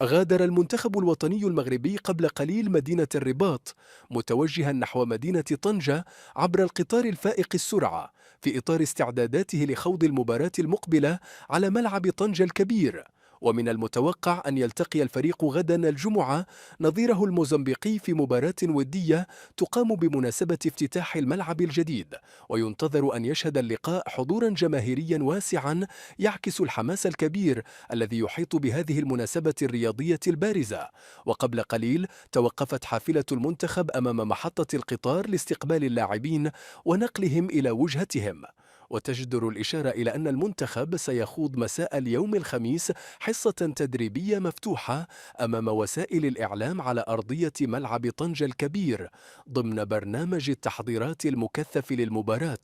غادر المنتخب الوطني المغربي قبل قليل مدينة الرباط متوجها نحو مدينة طنجة عبر القطار الفائق السرعة في إطار استعداداته لخوض المباراة المقبلة على ملعب طنجة الكبير. ومن المتوقع أن يلتقي الفريق غدا الجمعة نظيره الموزمبيقي في مباراة ودية تقام بمناسبة افتتاح الملعب الجديد، وينتظر أن يشهد اللقاء حضورا جماهيريا واسعا يعكس الحماس الكبير الذي يحيط بهذه المناسبة الرياضية البارزة. وقبل قليل توقفت حافلة المنتخب أمام محطة القطار لاستقبال اللاعبين ونقلهم إلى وجهتهم. وتجدر الإشارة إلى أن المنتخب سيخوض مساء اليوم الخميس حصة تدريبية مفتوحة أمام وسائل الإعلام على أرضية ملعب طنجة الكبير ضمن برنامج التحضيرات المكثف للمباراة.